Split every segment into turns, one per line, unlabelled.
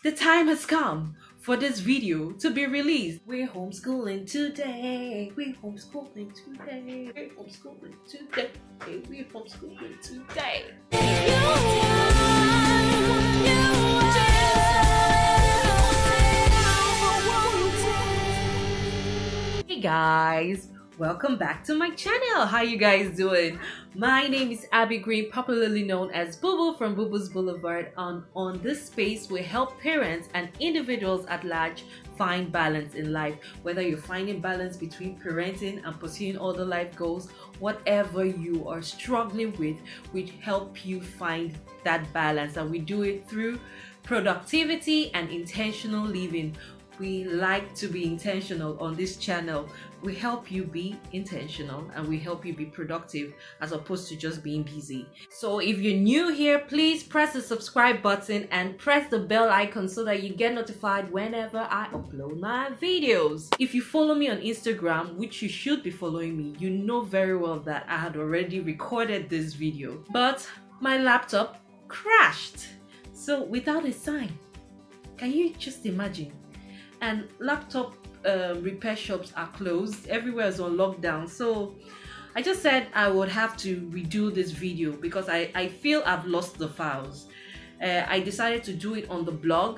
The time has come for this video to be released. We're homeschooling today. We're homeschooling today. We're homeschooling today. We're homeschooling today. Hey guys, welcome back to my channel. How you guys doing? My name is Abby Green, popularly known as Boo Boo from Boo Boo's Boulevard. On this space, we help parents and individuals at large find balance in life. Whether you're finding balance between parenting and pursuing other life goals, whatever you are struggling with, we help you find that balance, and we do it through productivity and intentional living. We like to be intentional on this channel. We help you be intentional and we help you be productive as opposed to just being busy. So if you're new here, please press the subscribe button and press the bell icon so that you get notified whenever I upload my videos. If you follow me on Instagram, which you should be following me, you know very well that I had already recorded this video, but my laptop crashed. So without a sign, can you just imagine? And laptop repair shops are closed, everywhere is on lockdown, so I just said I would have to redo this video because I feel I've lost the files. I decided to do it on the blog.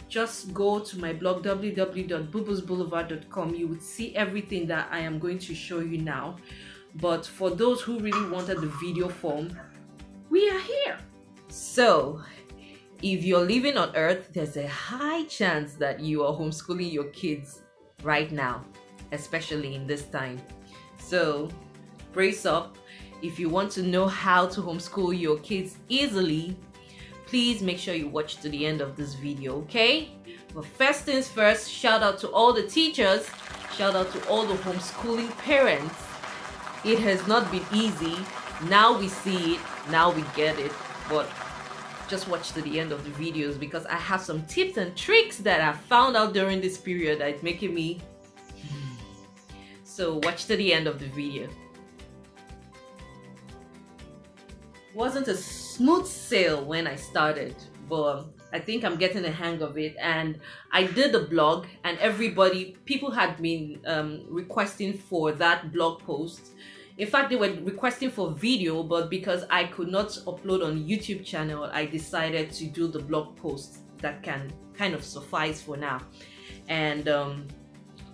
Just go to my blog www.boobosboulevard.com. You would see everything that I am going to show you now, but for those who really wanted the video form, we are here. So if you're living on Earth, there's a high chance that you are homeschooling your kids right now, especially in this time. So brace up. If you want to know how to homeschool your kids easily, please make sure you watch to the end of this video, okay? But first things first, shout out to all the teachers, shout out to all the homeschooling parents. It has not been easy. Now we see it, now we get it, but just watch to the end of the videos because I have some tips and tricks that I found out during this period that is making me so watch to the end of the video. It wasn't a smooth sail when I started, but I think I'm getting the hang of it, and I did a blog and people had been requesting for that blog post. In fact, they were requesting for video, but because I could not upload on YouTube channel, I decided to do the blog post that can kind of suffice for now. And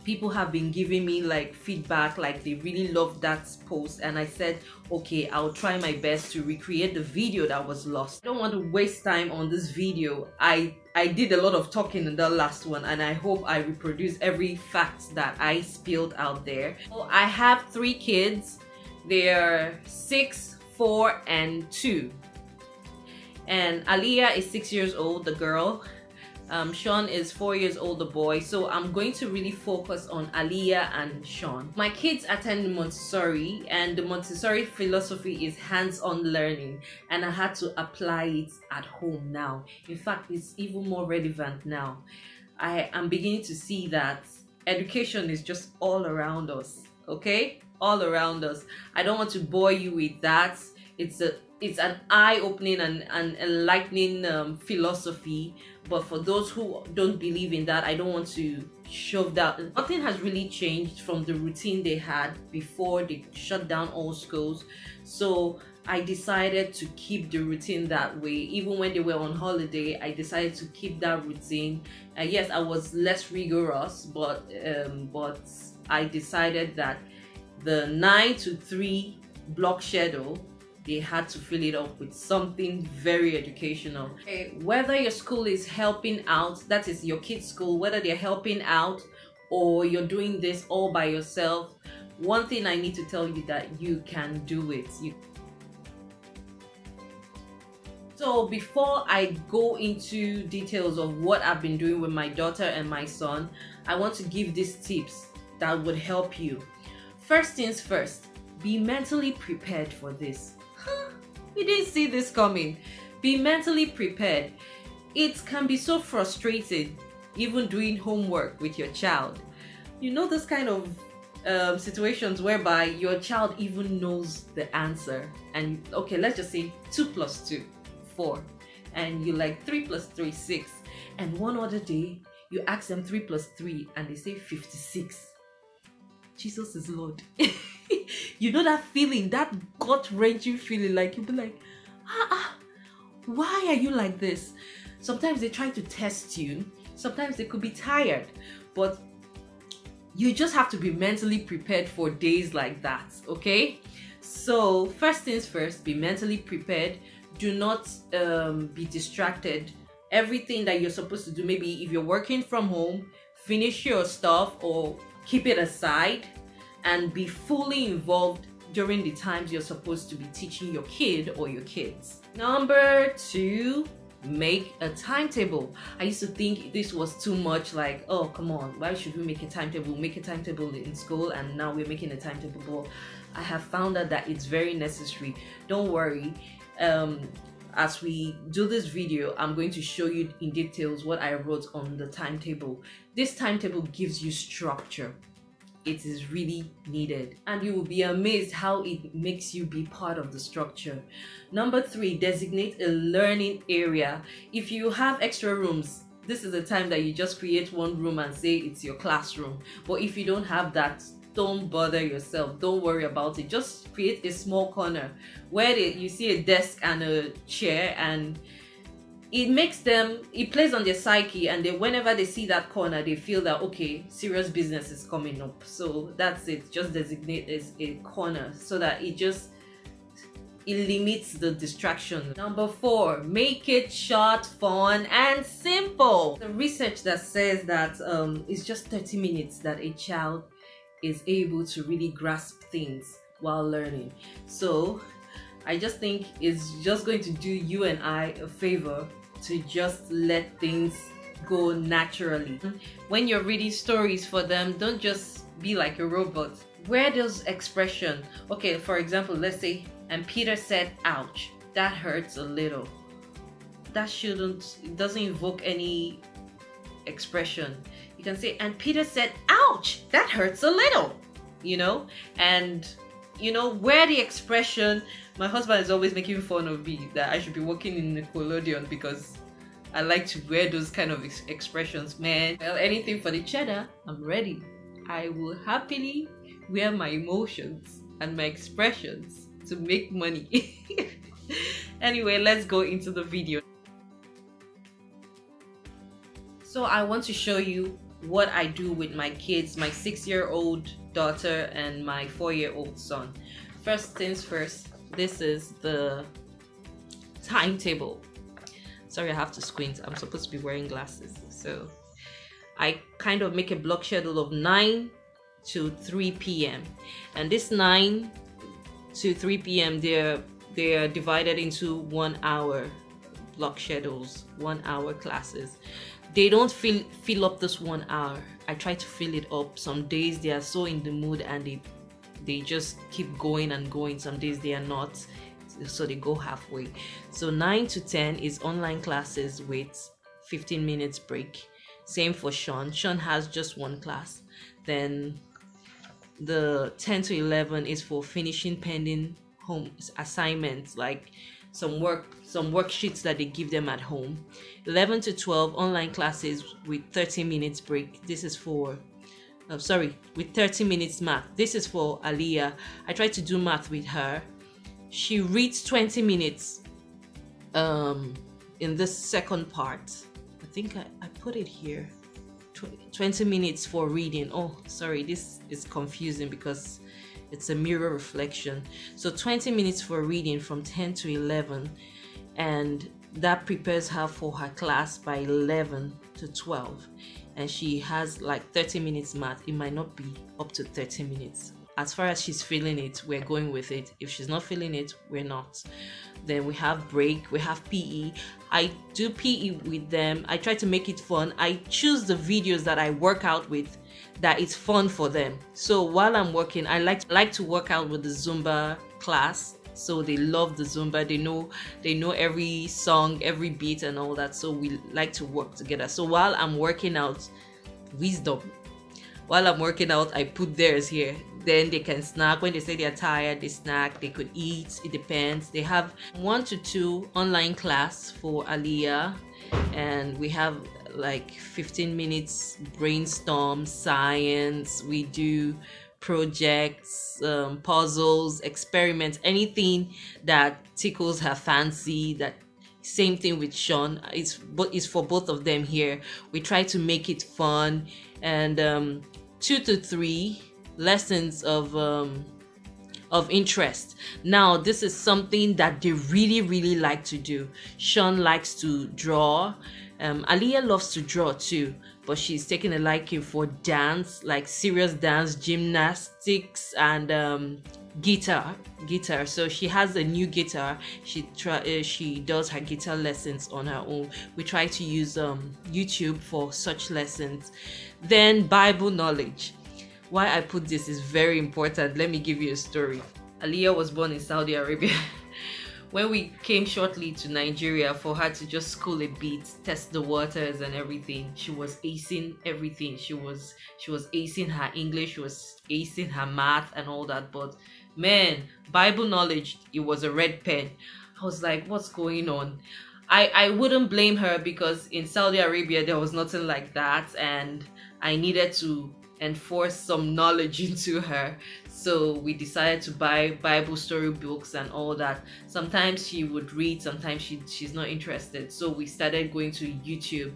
people have been giving me like feedback, like they really loved that post, and I said, okay, I'll try my best to recreate the video that was lost. I don't want to waste time on this video. I did a lot of talking in the last one, and I hope I reproduce every fact that I spilled out there. So I have 3 kids. They're 6, 4, and 2. And Aliyah is 6 years old, the girl. Sean is 4 years old, the boy. So I'm going to really focus on Aliyah and Sean. My kids attend Montessori, and the Montessori philosophy is hands-on learning, and I had to apply it at home now. In fact, it's even more relevant now. I am beginning to see that education is just all around us, okay? All around us. I don't want to bore you with that. It's an eye-opening and enlightening philosophy, but for those who don't believe in that, I don't want to shove that. Nothing has really changed from the routine they had before they shut down all schools. So I decided to keep the routine that way. Even when they were on holiday, I decided to keep that routine. Yes, I was less rigorous, but I decided that the 9 to 3 block schedule, they had to fill it up with something very educational. Okay, whether your school is helping out, that is your kids' school, whether they're helping out or you're doing this all by yourself, one thing I need to tell you that you can do it. So before I go into details of what I've been doing with my daughter and my son, I want to give these tips that would help you. First things first, be mentally prepared for this. You didn't see this coming. Be mentally prepared. It can be so frustrating, even doing homework with your child. You know, this kind of situations whereby your child even knows the answer, and okay, let's just say 2 plus 2, 4, and you like 3 plus 3, 6, And one other day, you ask them 3 plus 3 and they say 56. Jesus is Lord. You know that feeling, that gut-wrenching feeling, like you'll be like, why are you like this? Sometimes they try to test you. Sometimes they could be tired. But you just have to be mentally prepared for days like that, okay? So first things first, be mentally prepared. Do not be distracted. Everything that you're supposed to do, maybe if you're working from home, finish your stuff or keep it aside and be fully involved during the times you're supposed to be teaching your kid or your kids. Number 2, make a timetable. I used to think this was too much, like, oh come on, why should we make a timetable? Make a timetable in school and now we're making a timetable. I have found out that it's very necessary. Don't worry, as we do this video, I'm going to show you in details what I wrote on the timetable. This timetable gives you structure. It is really needed and you will be amazed how it makes you be part of the structure. Number 3, designate a learning area. If you have extra rooms, this is the time that you just create one room and say it's your classroom. But if you don't have that, don't bother yourself. Don't worry about it. Just create a small corner where you see a desk and a chair, and it plays on their psyche, and whenever they see that corner, they feel that okay, serious business is coming up. So that's it. Just designate as a corner so that it limits the distraction. Number 4, make it short, fun, and simple. The research that says that it's just 30 minutes that a child is able to really grasp things while learning. So I just think it's just going to do you and I a favor to just let things go naturally. When you're reading stories for them, don't just be like a robot. Where those expression, okay, for example, let's say, and Peter said ouch, that hurts a little. That it doesn't invoke any expression. You can say, and Peter said ouch, that hurts a little, you know. And you know where the expression, my husband is always making fun of me that I should be working in Nickelodeon because I like to wear those kind of expressions, man. Well, anything for the cheddar, I'm ready. I will happily wear my emotions and my expressions to make money. Anyway, let's go into the video. So I want to show you what I do with my kids, my 6-year-old daughter and my 4-year-old son. First things first, this is the timetable. Sorry, I have to squint. I'm supposed to be wearing glasses. So I kind of make a block schedule of 9 to 3 p.m. and this 9 to 3 p.m. they are divided into 1 hour block schedules, 1 hour classes. They don't fill up this 1 hour. I try to fill it up. Some days they are so in the mood and they just keep going and going. Some days they are not, so they go halfway. So 9 to 10 is online classes with 15 minutes break. Same for Sean. Sean has just 1 class. Then the 10 to 11 is for finishing pending home assignments, like some worksheets that they give them at home. 11 to 12 online classes with 30 minutes break. This is for with 30 minutes math. This is for Aliyah. I try to do math with her. She reads 20 minutes in this second part. I think I put it here. 20 minutes for reading. Oh, sorry, this is confusing because it's a mirror reflection. So 20 minutes for reading from 10 to 11, and that prepares her for her class by 11 to 12. And she has like 30 minutes math. It might not be up to 30 minutes. As far as she's feeling it, we're going with it. If she's not feeling it, we're not. Then we have break, we have PE. I do PE with them. I try to make it fun. I choose the videos that I work out with that it's fun for them. So while I'm working, I like to work out with the Zumba class. So they love the Zumba. They know every song, every beat and all that. So we like to work together. So while I'm working out, wisdom. While I'm working out, I put theirs here. then they can snack. When they say they're tired, they snack, they could eat, it depends. They have 1 to 2 online class for Aliyah, and we have like 15 minutes brainstorm science. We do projects, puzzles, experiments, anything that tickles her fancy. That same thing with Sean. It's for both of them here. We try to make it fun, and 2 to 3 lessons of interest. Now this is something that they really like to do. Sean likes to draw. Aliyah loves to draw too, but she's taking a liking for dance, like serious dance, gymnastics, and guitar. So she has a new guitar. She does her guitar lessons on her own. We try to use YouTube for such lessons. Then Bible knowledge. Why I put this is very important. Let me give you a story. Aliyah was born in Saudi Arabia. When we came shortly to Nigeria for her to just school a bit, test the waters and everything, she was acing everything. She was acing her English, she was acing her math and all that. But man, Bible knowledge, it was a red pen. I was like, what's going on? I wouldn't blame her, because in Saudi Arabia there was nothing like that, and I needed to enforce some knowledge into her. So we decided to buy Bible story books and all that. Sometimes she would read, sometimes she's not interested. So we started going to YouTube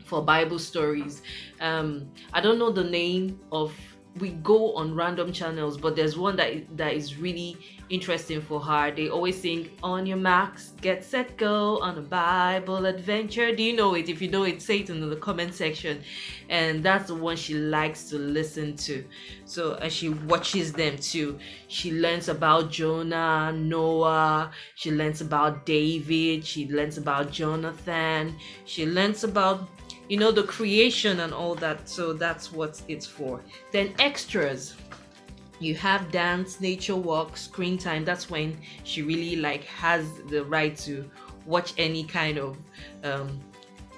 for Bible stories. I don't know the name of, we go on random channels, but there's one that is really interesting for her. They always sing, on your marks, get set, go on a Bible adventure. Do you know it? If you know it, say it in the comment section. And that's the one she likes to listen to. So, and she watches them too. She learns about Jonah, Noah, she learns about David, she learns about Jonathan, she learns about, you know, the creation and all that. So that's what it's for. Then extras, you have dance, nature walk, screen time. That's when she really like has the right to watch any kind of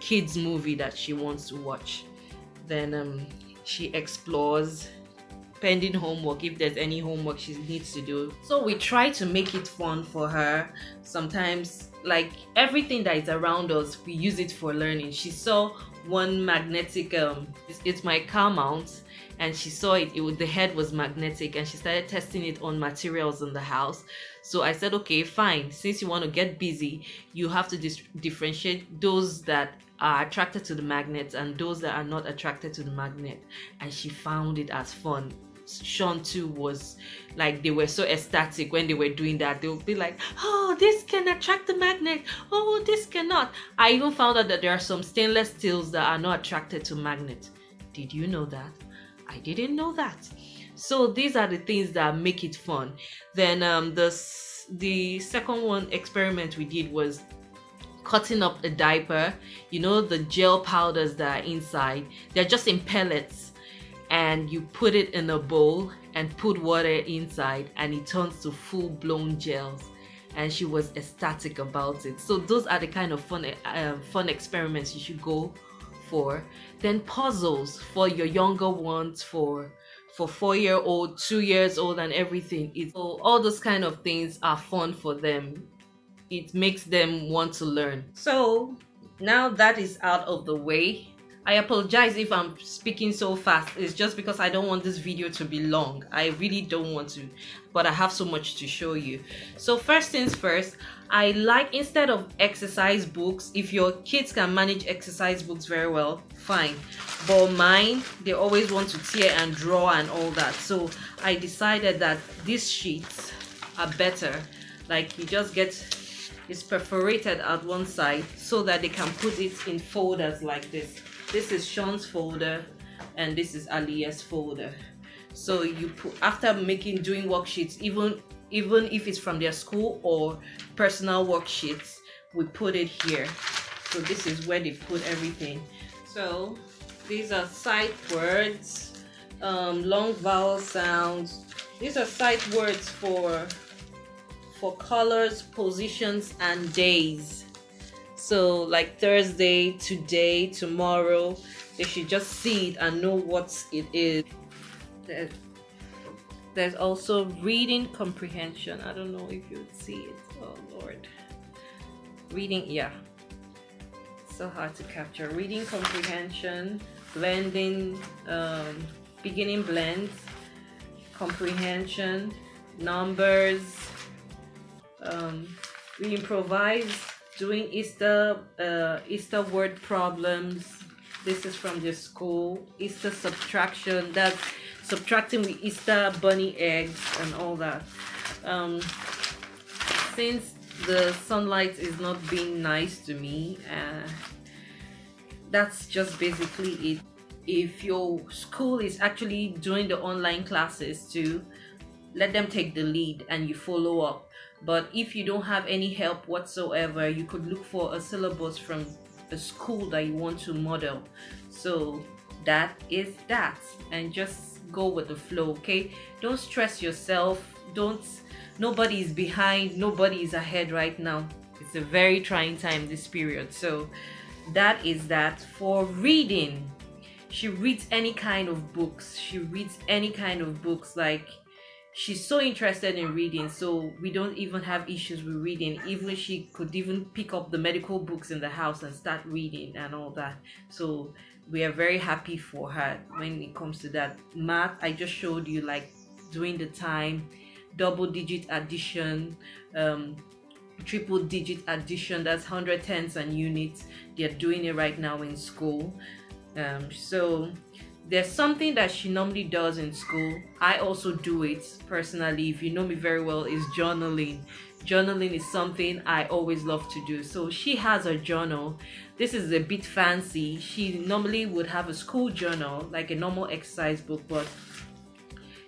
kids movie that she wants to watch. Then she explores, pending homework, if there's any homework she needs to do. So we try to make it fun for her. Sometimes, like, everything that is around us, we use it for learning. She saw one magnetic, it's my car mount, and she saw it, the head was magnetic, and she started testing it on materials in the house. So I said, okay, fine, since you want to get busy, you have to differentiate those that are attracted to the magnet and those that are not attracted to the magnet. And she found it as fun. Sean too was like, they were so ecstatic when they were doing that. They would be like, oh, this can attract the magnet, oh, this cannot. I even found out that there are some stainless steels that are not attracted to magnet. Did you know that? I didn't know that. So these are the things that make it fun. Then the second one experiment we did was cutting up a diaper. You know, the gel powders that are inside, they're just in pellets, and you put it in a bowl and put water inside, and it turns to full-blown gels. And she was ecstatic about it. So those are the kind of fun experiments you should go for. Then puzzles for your younger ones, for 4-year-old, 2 years old, and everything. So all those kind of things are fun for them. It makes them want to learn. So now that is out of the way, I apologize if I'm speaking so fast. It's just because I don't want this video to be long. I really don't want to, but I have so much to show you. So first things first, I like, instead of exercise books, if your kids can manage exercise books very well, fine. But mine, they always want to tear and draw and all that. So I decided that these sheets are better. Like, you just get, it's perforated at one side so that they can put it in folders like this. This is Sean's folder and this is Aliyah's folder. So you put, after doing worksheets, even if it's from their school or personal worksheets, we put it here. So this is where they put everything. So these are sight words, long vowel sounds. These are sight words for colors, positions, and days. So like Thursday, today, tomorrow, they should just see it and know what it is. There's also reading comprehension. I don't know if you would see it. Oh Lord. Reading, yeah. So hard to capture. Reading comprehension, blending, beginning blends, comprehension, numbers, we improvise, doing Easter word problems. This is from the school. Easter subtraction, that's subtracting with Easter bunny eggs and all that. Since the sunlight is not being nice to me, that's just basically it. If your school is actually doing the online classes too, let them take the lead and you follow up. But if you don't have any help whatsoever, you could look for a syllabus from a school that you want to model. So that is that, and just go with the flow. Okay, don't stress yourself. Nobody is behind, nobody is ahead right now. It's a very trying time, this period. So that is that. For reading, she reads any kind of books. Like, she's so interested in reading, so we don't even have issues with reading. Even she could even pick up the medical books in the house and start reading and all that. So we are very happy for her when it comes to that. Math, I just showed you, like doing the time, double digit addition, triple digit addition, that's 100 tens and units. They're doing it right now in school. So there's something that she normally does in school. I also do it personally. If you know me very well, is journaling. Journaling is something I always love to do. So she has a journal. This is a bit fancy. She normally would have a school journal, like a normal exercise book, but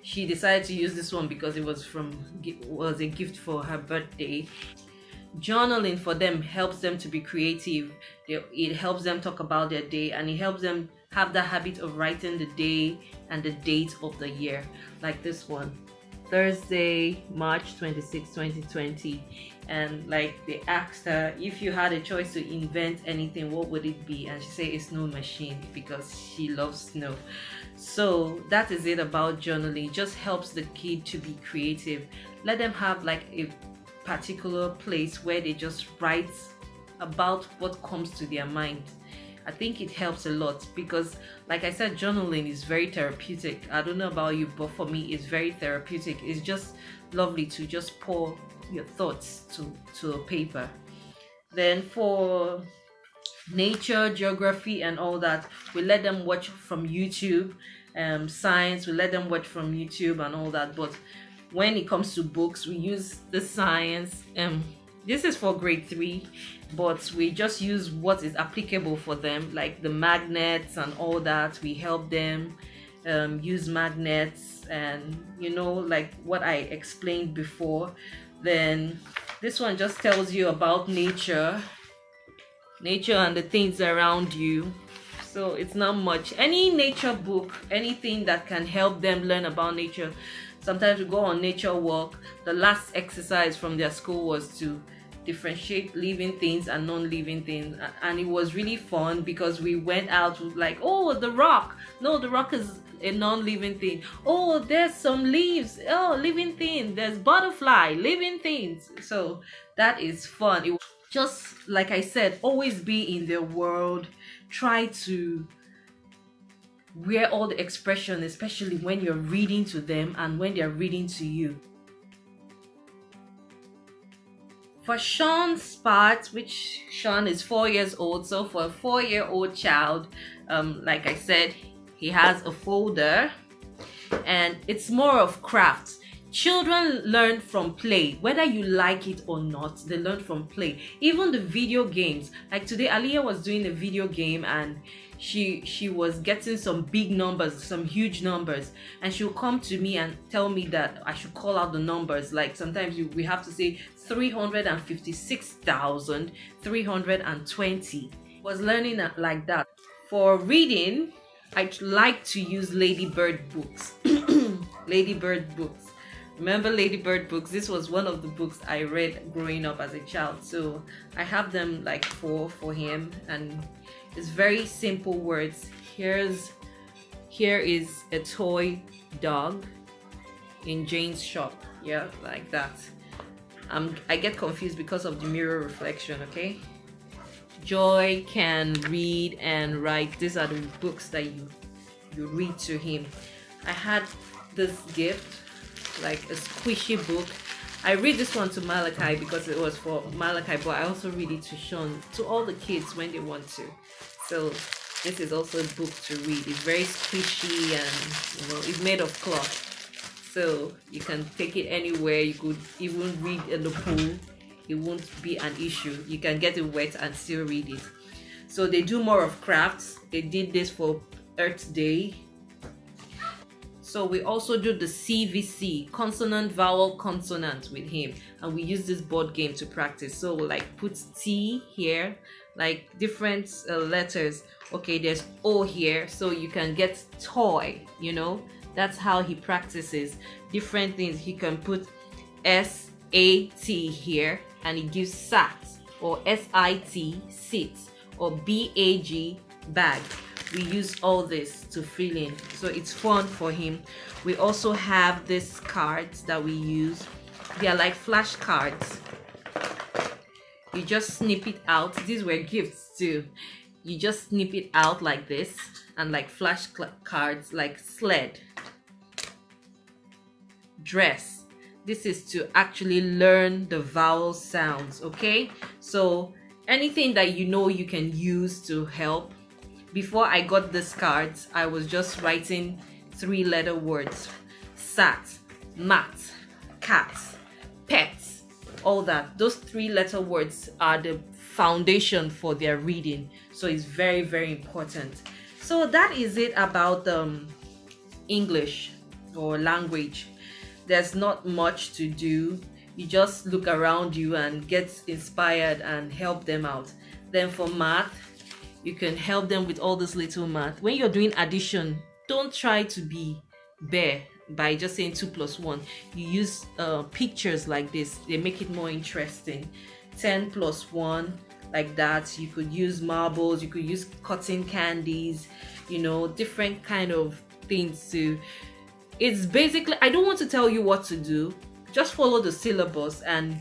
she decided to use this one because it was a gift for her birthday. Journaling for them helps them to be creative. It helps them talk about their day, and it helps them have the habit of writing the day and the date of the year. Like this one, Thursday, March 26, 2020. And like they asked her, if you had a choice to invent anything, what would it be? And she said a snow machine because she loves snow. So that is it about journaling. It just helps the kid to be creative. Let them have like a particular place where they just write about what comes to their mind. I think it helps a lot because, like I said, journaling is very therapeutic. I don't know about you, but for me it's very therapeutic. It's just lovely to just pour your thoughts to a paper. Then for nature, geography and all that, we let them watch from YouTube. Science, we let them watch from YouTube and all that. But when it comes to books, we use the science. This is for grade 3, but we just use what is applicable for them, like the magnets and all that. We help them use magnets, and you know, like what I explained before. Then this one just tells you about nature and the things around you. So it's not much. Any nature book, anything that can help them learn about nature. Sometimes we go on nature walk. The last exercise from their school was to differentiate living things and non-living things, and it was really fun because we went out with like, oh, the rock. No, the rock is a non-living thing. Oh, there's some leaves. Oh, living thing. There's butterfly, living things. So that is fun. It just, like I said, always be in their world. Try to wear all the expression, especially when you're reading to them and when they're reading to you. For Sean's part, which Sean is 4 years old, so for a 4-year-old child, like I said, he has a folder and it's more of crafts. Children learn from play, whether you like it or not. They learn from play. Even the video games, like today Aliyah was doing a video game and she was getting some big numbers, some huge numbers, and she'll come to me and tell me that I should call out the numbers. Like sometimes we have to say 356,320. Was learning like that. For reading, I like to use Ladybird books. Ladybird books. Remember Ladybird books? This was one of the books I read growing up as a child. So I have them like for him, and it's very simple words. Here is a toy dog. in Jane's shop. Yeah, like that. I get confused because of the mirror reflection, okay? Joy can read and write. These are the books that you read to him. I had this gift, like a squishy book. I read this one to Malachi because it was for Malachi, but I also read it to Sean, to all the kids when they want to. So this is also a book to read. It's very squishy and it's made of cloth. So you can take it anywhere. You could even read in the pool. It won't be an issue. You can get it wet and still read it. So they do more of crafts. They did this for Earth Day. So we also do the CVC, consonant, vowel, consonant with him. And we use this board game to practice. So we'll like put T here, like different letters. Okay, there's O here. So you can get toy, That's how he practices different things. He can put S-A-T here and it gives SAT, or S-I-T, sit, or B-A-G, bag. We use all this to fill in, so it's fun for him. We also have these cards that we use. They are like flashcards. You just snip it out. These were gifts too. You just snip it out like this, and like flashcards, like sled, dress. This is to actually learn the vowel sounds, okay? So anything that you can use to help. Before I got these cards, I was just writing 3-letter words. Sat, mat, cat, pet, all that. Those 3-letter words are the foundation for their reading. So it's very, very important. So that is it about English or language. There's not much to do. You just look around you and get inspired and help them out. Then for math, you can help them with all this little math. When you're doing addition, don't try to be bare by just saying 2 plus 1. You use pictures like this. They make it more interesting. 10 plus 1, like that. You could use marbles. You could use cotton candies, different kind of things to... It's basically, I don't want to tell you what to do. Just follow the syllabus and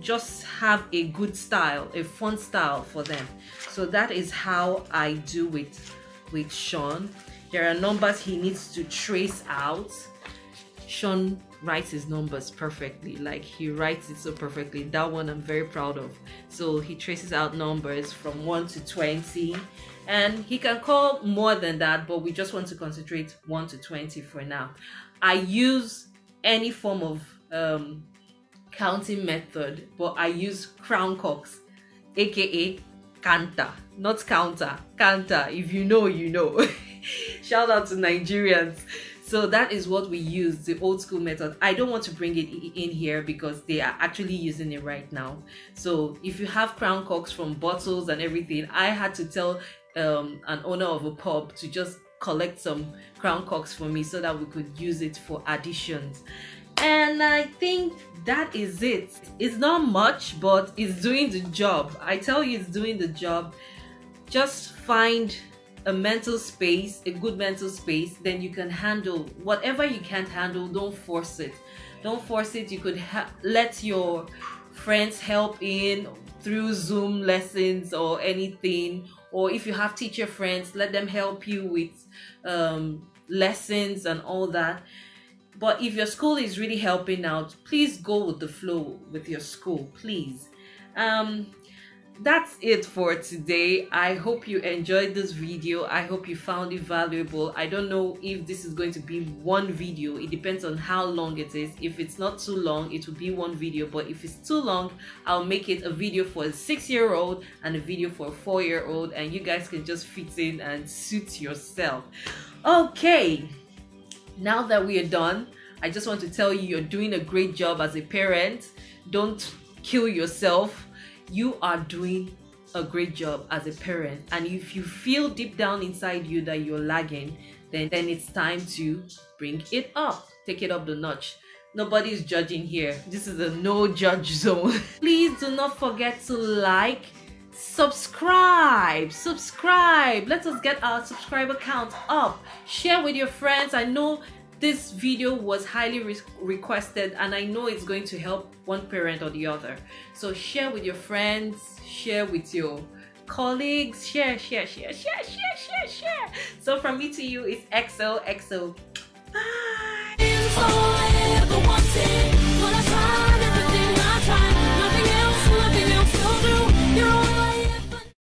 just have a good style, a fun style for them. So that is how I do it with Sean. There are numbers he needs to trace out. Sean writes his numbers perfectly, like he writes it so perfectly. That one I'm very proud of. So he traces out numbers from 1 to 20, and he can call more than that, but we just want to concentrate 1 to 20 for now. I use any form of counting method, but I use crown cocks, aka kanta, not counter, kanta. If you know, you know. Shout out to Nigerians. So that is what we use, the old school method. I don't want to bring it in here because they are actually using it right now. So if you have crown cocks from bottles and everything, I had to tell an owner of a pub to just collect some crown cocks for me so that we could use it for additions. And I think that is it. It's not much, but it's doing the job. I tell you, it's doing the job. Just find a mental space, a good mental space, then you can handle whatever you can't handle. Don't force it. Don't force it. You could let your friends help in through Zoom lessons or anything, or if you have teacher friends, let them help you with lessons and all that. But if your school is really helping out, please go with the flow with your school, please. That's it for today. I hope you enjoyed this video. I hope you found it valuable. I don't know if this is going to be one video. It depends on how long it is. If it's not too long, it will be one video, but if it's too long, I'll make it a video for a 6-year-old and a video for a 4-year-old, and you guys can just fit in and suit yourself. Okay, now that we are done, I just want to tell you, you're doing a great job as a parent. Don't kill yourself. You are doing a great job as a parent, and if you feel deep down inside you that you're lagging, then it's time to bring it up. Take it up the notch. Nobody's judging here. This is a no judge zone. Please do not forget to like, subscribe. Let us get our subscriber count up. Share with your friends. I know This video was highly requested, and I know it's going to help one parent or the other. So share with your friends, share with your colleagues, share. So from me to you, it's XOXO. Bye.